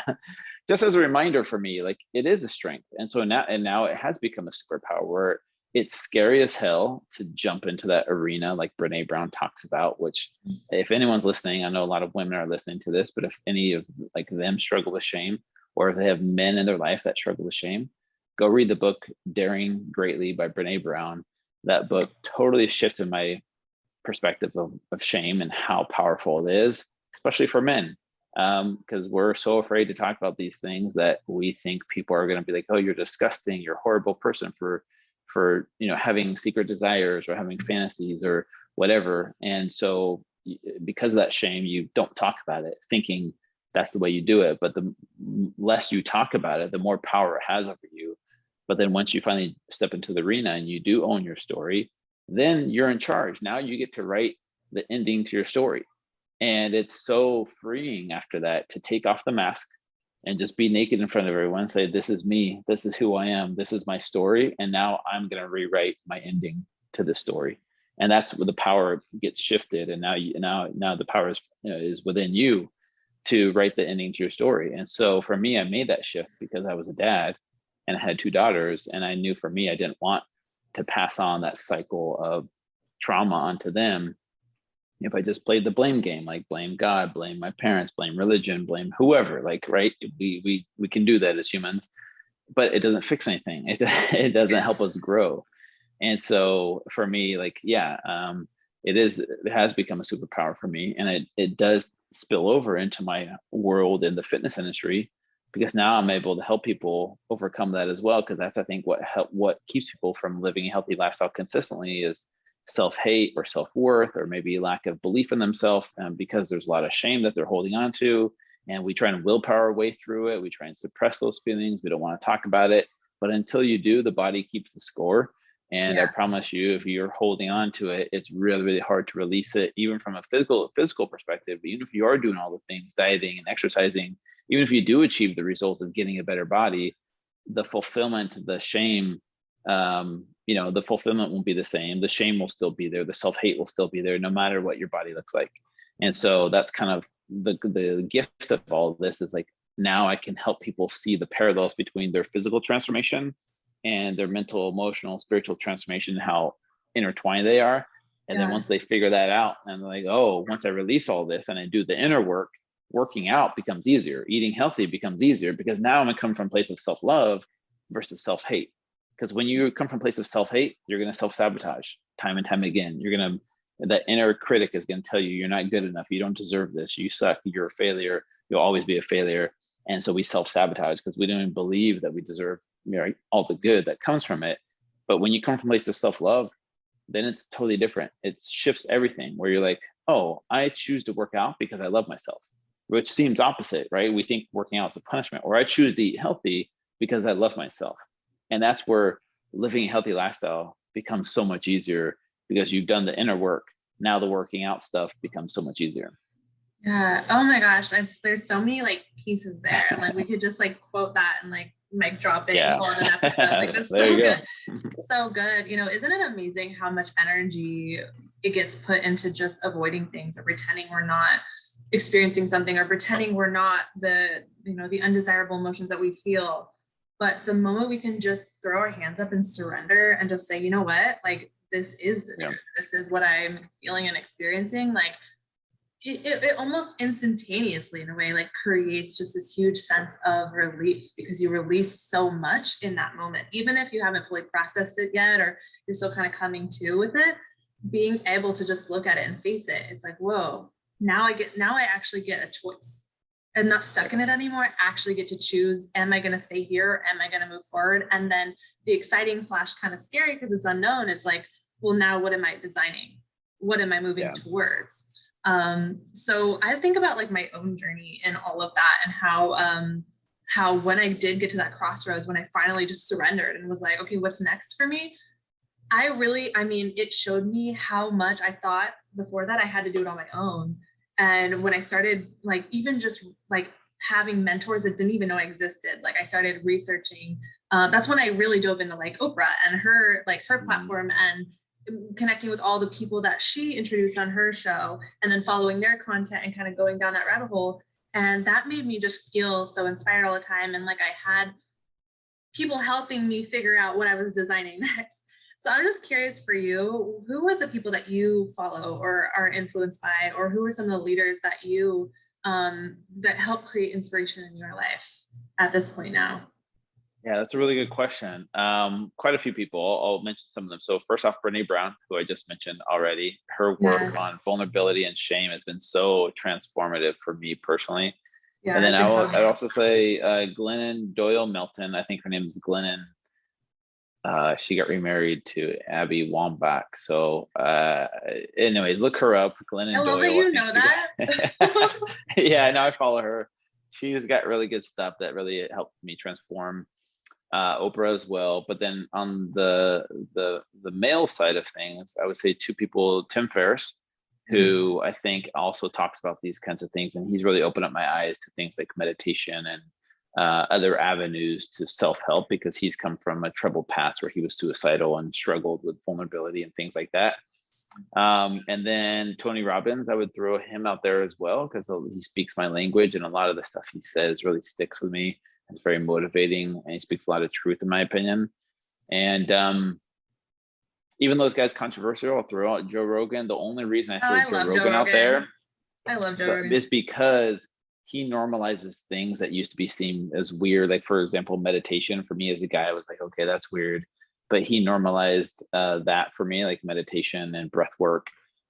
just as a reminder for me, like, it is a strength. And so now it has become a superpower, where it's scary as hell to jump into that arena, like Brene Brown talks about, which, if anyone's listening, I know a lot of women are listening to this, but if any of, like, them struggle with shame, or if they have men in their life that struggle with shame, go read the book Daring Greatly by Brene Brown. That book totally shifted my perspective of shame and how powerful it is, especially for men, because we're so afraid to talk about these things that we think people are going to be like, oh, you're disgusting, you're a horrible person for having secret desires or having fantasies or whatever. And so because of that shame, you don't talk about it, thinking that's the way you do it. But the less you talk about it, the more power it has over you. But then once you finally step into the arena and you do own your story, then you're in charge. Now you get to write the ending to your story. And it's so freeing after that to take off the mask and just be naked in front of everyone and say, this is me, this is who I am, this is my story. And now I'm going to rewrite my ending to the story. And that's where the power gets shifted. And now the power is within you to write the ending to your story. And so for me, I made that shift because I was a dad and I had 2 daughters. And I knew for me, I didn't want to pass on that cycle of trauma onto them. If I just played the blame game, like blame God, blame my parents, blame religion, blame whoever, like, right. We can do that as humans, but it doesn't fix anything. It doesn't help us grow. And so for me, like, it has become a superpower for me. And it does spill over into my world in the fitness industry, because now I'm able to help people overcome that as well. Cause that's, I think, what keeps people from living a healthy lifestyle consistently is self-hate or self-worth, or maybe lack of belief in themselves, because there's a lot of shame that they're holding on to. And we try and willpower our way through it. We try and suppress those feelings. We don't want to talk about it. But until you do, the body keeps the score. And I promise you, if you're holding on to it, it's really, really hard to release it, even from a physical perspective. Even if you are doing all the things, dieting and exercising, even if you do achieve the results of getting a better body, the fulfillment, the shame, the fulfillment won't be the same. The shame will still be there. The self-hate will still be there, no matter what your body looks like. And so that's kind of the gift of all of this, is like, now I can help people see the parallels between their physical transformation and their mental, emotional, spiritual transformation, how intertwined they are. And then once they figure that out, and they're like, oh, once I release all this and I do the inner work, working out becomes easier, eating healthy becomes easier, because now I'm gonna come from a place of self-love versus self-hate. Because when you come from a place of self-hate, you're gonna self-sabotage time and time again. That inner critic is gonna tell you, you're not good enough, you don't deserve this, you suck, you're a failure, you'll always be a failure. And so we self-sabotage because we don't even believe that we deserve, all the good that comes from it. But when you come from a place of self-love, then it's totally different. It shifts everything, where you're like, oh, I choose to work out because I love myself, which seems opposite, right? We think working out is a punishment. Or I choose to eat healthy because I love myself. And that's where living a healthy lifestyle becomes so much easier, because you've done the inner work. Now the working out stuff becomes so much easier. Yeah. Oh my gosh. There's so many like pieces there. Like we could just like quote that and like drop it and call it an episode. Like that's so good. So good. Isn't it amazing how much energy it gets put into just avoiding things, or pretending we're not experiencing something, or pretending we're not the undesirable emotions that we feel. But the moment we can just throw our hands up and surrender and just say, you know what, like this is the truth. This is what I'm feeling and experiencing. Like it almost instantaneously, in a way, like creates just this huge sense of relief, because you release so much in that moment, even if you haven't fully processed it yet, or you're still kind of coming to with it. Being able to just look at it and face it, it's like, whoa, now I actually get a choice. I'm not stuck in it anymore. I actually get to choose, am I going to stay here? Am I going to move forward? And then the exciting / kind of scary, because it's unknown, is like, well, now what am I designing? What am I moving towards? So I think about like my own journey and all of that, and how when I did get to that crossroads, when I finally just surrendered and was like, okay, what's next for me? It showed me how much I thought before that I had to do it on my own. And when I started, like, even just like having mentors that didn't even know I existed, like I started researching, that's when I really dove into like Oprah and her platform, and connecting with all the people that she introduced on her show, and then following their content and kind of going down that rabbit hole. And that made me just feel so inspired all the time. And like I had people helping me figure out what I was designing next. So I'm just curious for you, who are the people that you follow or are influenced by, or who are some of the leaders that you that help create inspiration in your life at this point now? Yeah, that's a really good question. Quite a few people. I'll mention some of them. So first off, Brene Brown, who I just mentioned already. Her work on vulnerability and shame has been so transformative for me personally. And then I'd also say Glennon Doyle Melton. I think her name is Glennon. She got remarried to Abby Wambach. So anyways, look her up. Glennon Doyle. I love that you know that. Yeah, I follow her. She's got really good stuff that really helped me transform. Oprah as well. But then on the male side of things, I would say 2 people: Tim Ferriss, who I think also talks about these kinds of things, and he's really opened up my eyes to things like meditation and other avenues to self-help, because he's come from a troubled past where he was suicidal and struggled with vulnerability and things like that. And then Tony Robbins, I would throw him out there as well, because he speaks my language, and a lot of the stuff he says really sticks with me. It's very motivating, and he speaks a lot of truth, in my opinion. And even though this guy's controversial, I'll throw out Joe Rogan. The only reason I throw Joe Rogan out there is because he normalizes things that used to be seen as weird. Like, for example, meditation. For me as a guy, I was like, okay, that's weird. But he normalized that for me, like meditation and breath work.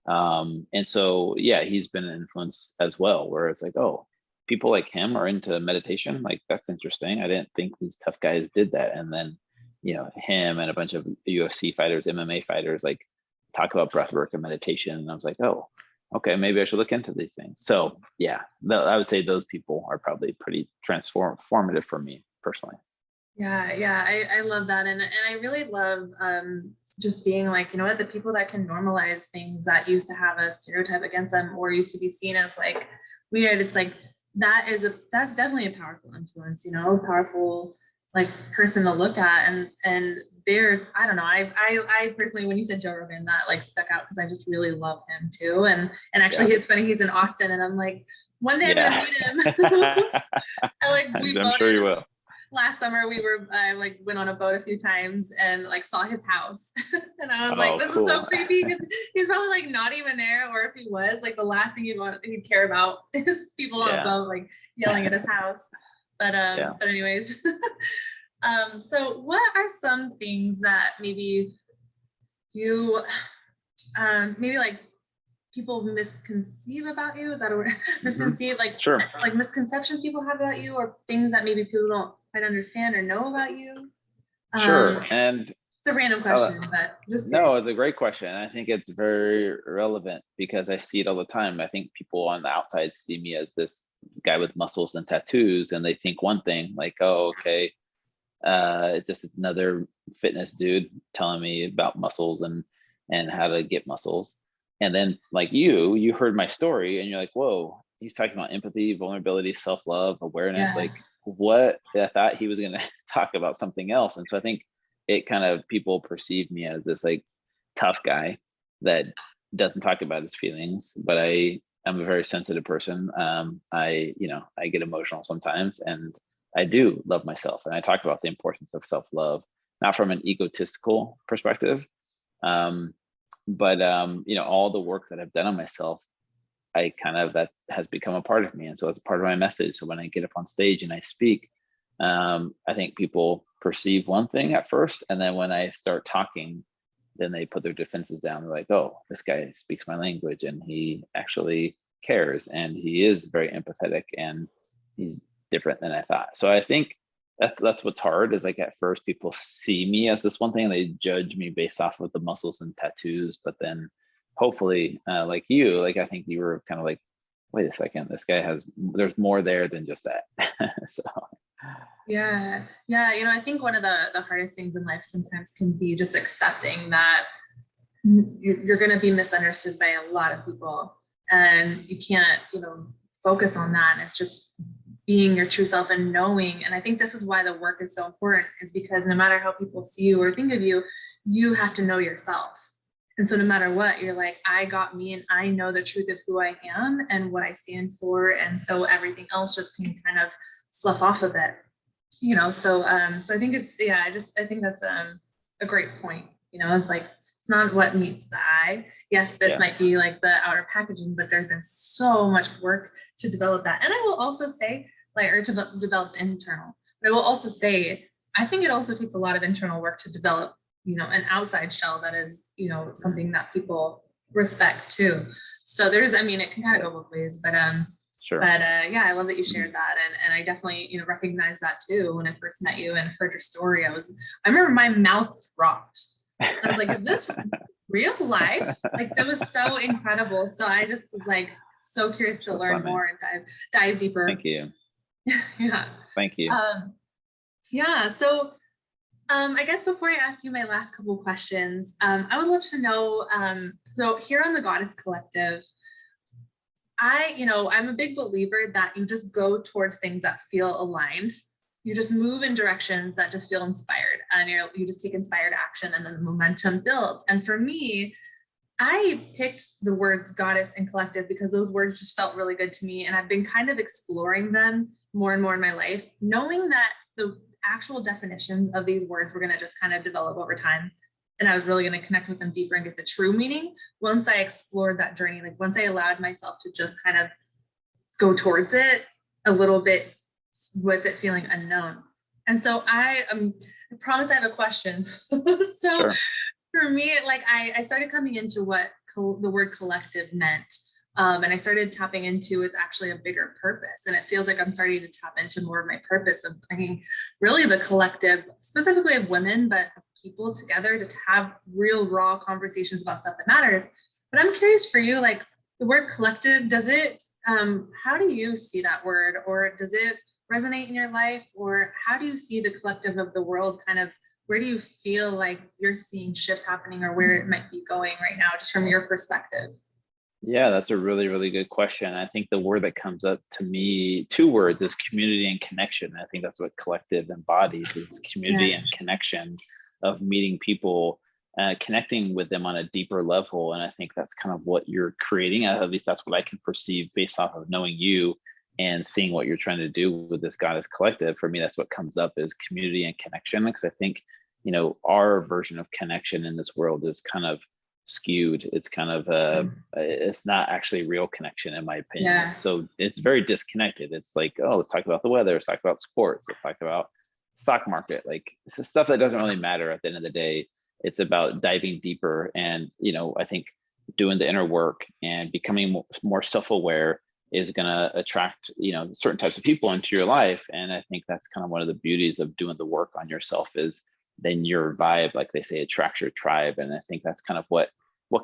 And so, yeah, he's been an influence as well, where it's like, oh, people like him are into meditation. Like, that's interesting. I didn't think these tough guys did that. And then, him and a bunch of UFC fighters, MMA fighters, like, talk about breath work and meditation. And I was like, oh, okay, maybe I should look into these things. So yeah, I would say those people are probably pretty transformative for me personally. Yeah, I love that. And I really love just being like, you know what, the people that can normalize things that used to have a stereotype against them or used to be seen as like weird. It's like, that's definitely a powerful influence, a powerful like person to look at. And they're, I don't know, I personally, when you said Joe Rogan, that like stuck out because I just really love him too. And actually it's funny, he's in Austin and I'm like, one day I'm gonna meet him. I'm sure you will. Last summer I like went on a boat a few times and like saw his house and I was like, this is so creepy, because he's probably like not even there, or if he was, like the last thing he'd care about is people on a boat like yelling at his house. But anyways, so what are some things that maybe you maybe like people misconceive about you? Is that a word? Misconceive, like, sure. Like misconceptions people have about you, or things that maybe people don't quite understand or know about you? Sure. And it's a random question, but just no, it's a great question. I think it's very relevant because I see it all the time. I think people on the outside see me as this guy with muscles and tattoos, and they think one thing, like, oh, okay, just another fitness dude telling me about muscles and how to get muscles. And then like you heard my story and you're like, whoa, he's talking about empathy, vulnerability, self-love, awareness. Like, what? I thought he was going to talk about something else. And so I think it kind of, people perceive me as this like tough guy that doesn't talk about his feelings, but I'm a very sensitive person. I get emotional sometimes, and I do love myself. And I talk about the importance of self-love, not from an egotistical perspective, but all the work that I've done on myself, that has become a part of me. And so it's a part of my message. So when I get up on stage and I speak, I think people perceive one thing at first, and then when I start talking, then they put their defenses down. They're like, oh, this guy speaks my language and he actually cares and he is very empathetic and he's different than I thought. So I think that's what's hard, is like at first people see me as this one thing and they judge me based off of the muscles and tattoos, but then hopefully like you, like I think you were kind of like, wait a second, this guy there's more there than just that. So yeah, I think one of the hardest things in life sometimes can be just accepting that you're going to be misunderstood by a lot of people, and you can't focus on that. And it's just being your true self and knowing. And I think this is why the work is so important, is because no matter how people see you or think of you, you have to know yourself. And so no matter what, you're like, I got me, and I know the truth of who I am and what I stand for. And so everything else just can kind of slough off a bit, so I think I think that's a great point. It's like, it's not what meets the eye. Yes, this might be like the outer packaging, but there's been so much work to develop that. And I will also say, or to develop internal, but I will also say, I think it also takes a lot of internal work to develop, an outside shell that is, something that people respect too. So it can kind of go both ways, but sure. But I love that you shared that, and I definitely recognize that too. When I first met you and heard your story, I remember my mouth dropped. I was like, is this real life? Like, that was so incredible. So I just was like so curious to learn more and dive deeper. Thank you. Yeah. Thank you. So I guess before I ask you my last couple of questions, I would love to know, so here on the Goddess Collective, I'm a big believer that you just go towards things that feel aligned. You just move in directions that just feel inspired, and you just take inspired action, and then the momentum builds. And for me, I picked the words goddess and collective because those words just felt really good to me. And I've been kind of exploring them more and more in my life, knowing that the actual definitions of these words were going to just kind of develop over time. And I was really going to connect with them deeper and get the true meaning once I explored that journey. Like once I allowed myself to just kind of go towards it a little bit with it feeling unknown. And so I promise I have a question. So Sure. for me, like I started coming into what the word collective meant. And I started tapping into it's actually a bigger purpose. And it feels like I'm starting to tap into more of my purpose of bringing really the collective, specifically of women, but of people together to have real raw conversations about stuff that matters. But I'm curious for you, like the word collective, does it, how do you see that word, or does it resonate in your life, or how do you see the collective of the world kind of, where do you feel like you're seeing shifts happening or where it might be going right now, just from your perspective? Yeah, that's a really, really good question. I think the word that comes up to me, two words, is community and connection. I think that's what collective embodies, is community Yeah. and connection, of meeting people, connecting with them on a deeper level. And I think that's kind of what you're creating. At least that's what I can perceive based off of knowing you and seeing what you're trying to do with this goddess collective. For me, that's what comes up, is community and connection. Because I think, our version of connection in this world is kind of skewed. It's kind of it's not actually real connection, in my opinion. Yeah. So it's very disconnected. It's like, oh, let's talk about the weather, let's talk about sports, let's talk about stock market, like stuff that doesn't really matter at the end of the day. It's about diving deeper. And I think doing the inner work and becoming more self-aware is going to attract certain types of people into your life. And I think that's kind of one of the beauties of doing the work on yourself, is then your vibe, like they say, attracts your tribe. And I think that's kind of what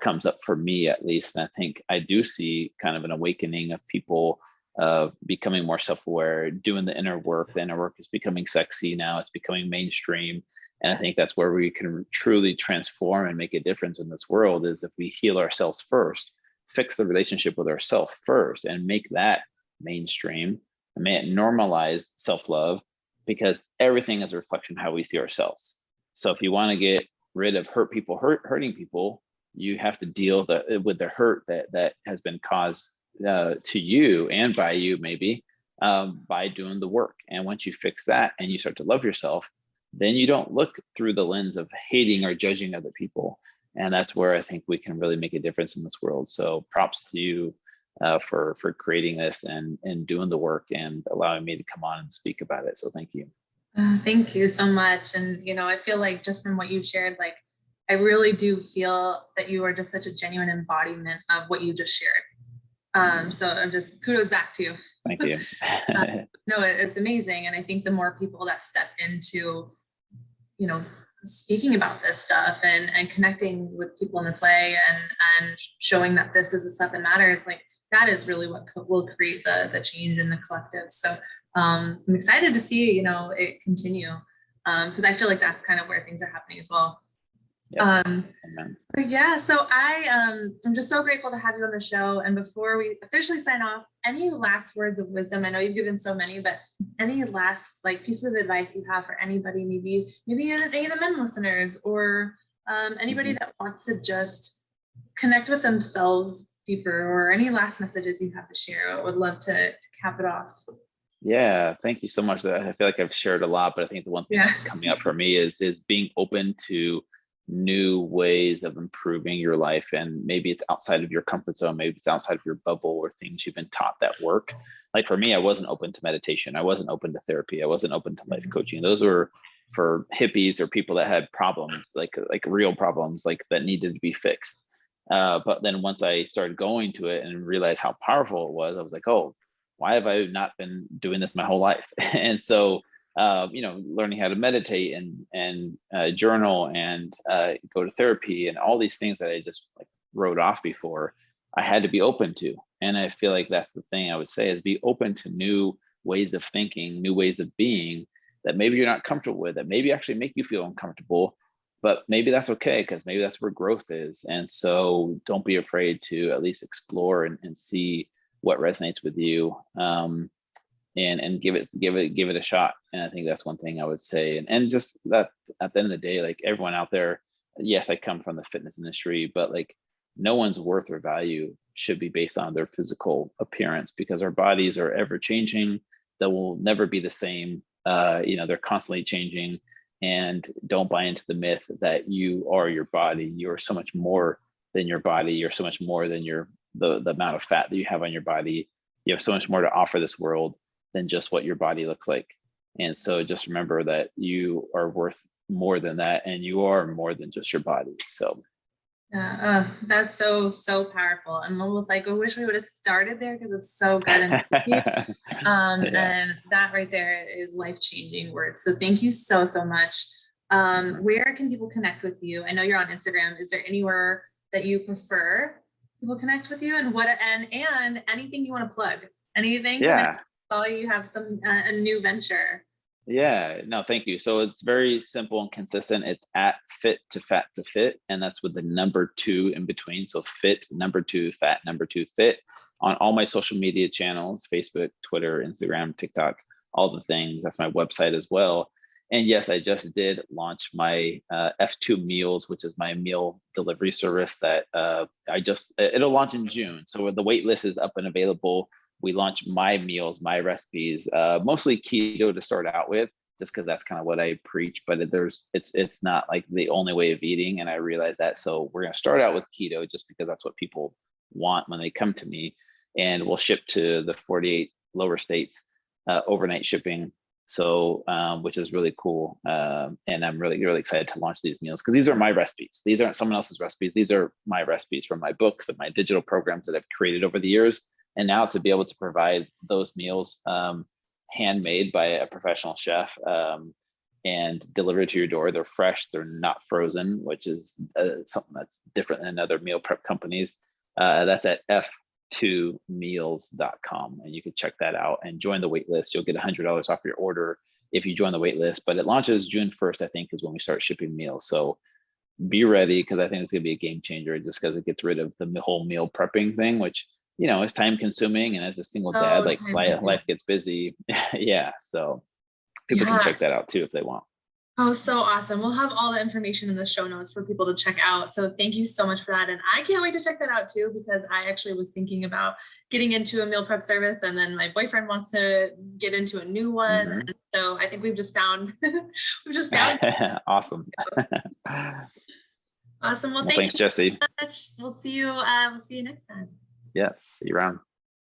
comes up for me, at least. And I think I do see kind of an awakening of people of becoming more self-aware, doing the inner work. The inner work is becoming sexy now, it's becoming mainstream. And I think that's where we can truly transform and make a difference in this world, is if we heal ourselves first, fix the relationship with ourselves first, and make that mainstream, and may it normalize self-love, because everything is a reflection of how we see ourselves. So if you want to get rid of hurting people, you have to deal with the hurt that has been caused to you and by you, maybe, by doing the work. And once you fix that and you start to love yourself, then you don't look through the lens of hating or judging other people. And that's where I think we can really make a difference in this world. So props to you for creating this and doing the work and allowing me to come on and speak about it. So thank you. Thank you so much. And, I feel like just from what you shared, like, I really do feel that you are just such a genuine embodiment of what you just shared. So I'm just kudos back to you. Thank you. No, it's amazing. And I think the more people that step into, speaking about this stuff and connecting with people in this way and showing that this is the stuff that matters, like that is really what will create the change in the collective. So I'm excited to see, it continue, because I feel like that's kind of where things are happening as well. Yep. But yeah, so I'm just so grateful to have you on the show. And before we officially sign off, any last words of wisdom? I know you've given so many, but any last pieces of advice you have for anybody, maybe any of the men listeners, or anybody that wants to just connect with themselves deeper, or any last messages you have to share? I would love to cap it off. Yeah, thank you so much. I feel like I've shared a lot, but I think the one thing that's coming up for me is being open to new ways of improving your life. And maybe it's outside of your comfort zone, maybe it's outside of your bubble, or things you've been taught that work. Like for me, I wasn't open to meditation, I wasn't open to therapy, I wasn't open to life coaching. Those were for hippies or people that had problems, like real problems, like that needed to be fixed. But then once I started going to it and realized how powerful it was, I was like, oh, why have I not been doing this my whole life? And so learning how to meditate and journal and go to therapy and all these things that I just wrote off before, I had to be open to. And I feel like that's the thing I would say, is be open to new ways of thinking, new ways of being that maybe you're not comfortable with, that maybe actually make you feel uncomfortable, but maybe that's okay, because maybe that's where growth is. And so don't be afraid to at least explore and see what resonates with you. And give it a shot. And I think that's one thing I would say. And just that at the end of the day, like everyone out there, yes, I come from the fitness industry, but like no one's worth or value should be based on their physical appearance, because our bodies are ever changing. That will never be the same. They're constantly changing. And don't buy into the myth that you are your body. You're so much more than your body. You're so much more than the amount of fat that you have on your body. You have so much more to offer this world than just what your body looks like. And so just remember that you are worth more than that, and you are more than just your body. So yeah, that's so powerful. I'm almost like, I wish we would have started there, because it's so good and yeah. and that right there is life-changing words. So thank you so much. Where can people connect with you? I know you're on Instagram. Is there anywhere that you prefer people connect with you, and anything you want to plug? Anything? Yeah. Oh, you have a new venture. Yeah, no, thank you. So it's very simple and consistent. It's at Fit2Fat2Fit, and that's with the number 2 in between. So fit, number 2, fat, number 2, fit, on all my social media channels: Facebook, Twitter, Instagram, TikTok, all the things. That's my website as well. And yes, I just did launch my F2 Meals, which is my meal delivery service that it'll launch in June. So the wait list is up and available. We launched my meals, my recipes, mostly keto to start out with, just because that's kind of what I preach. But it's not like the only way of eating, and I realize that. So we're going to start out with keto, just because that's what people want when they come to me, and we'll ship to the 48 lower states, overnight shipping. So, which is really cool. And I'm really, really excited to launch these meals, because these are my recipes. These aren't someone else's recipes. These are my recipes from my books and my digital programs that I've created over the years. And now to be able to provide those meals handmade by a professional chef, and delivered to your door. They're fresh, they're not frozen, which is something that's different than other meal prep companies. That's at f2meals.com, and you can check that out and join the wait list. You'll get $100 off your order if you join the wait list, but it launches June 1st, I think, is when we start shipping meals. So be ready, because I think it's going to be a game changer, just because it gets rid of the whole meal prepping thing, which is time consuming, and as a single dad, like life gets busy. Yeah, so people can check that out too if they want. Oh, so awesome. We'll have all the information in the show notes for people to check out. So thank you so much for that. And I can't wait to check that out too, because I actually was thinking about getting into a meal prep service, and then my boyfriend wants to get into a new one. Mm-hmm. And so I think we've just found Awesome. Awesome. Well, thanks, Jesi. We'll see you next time. Yes, see you around.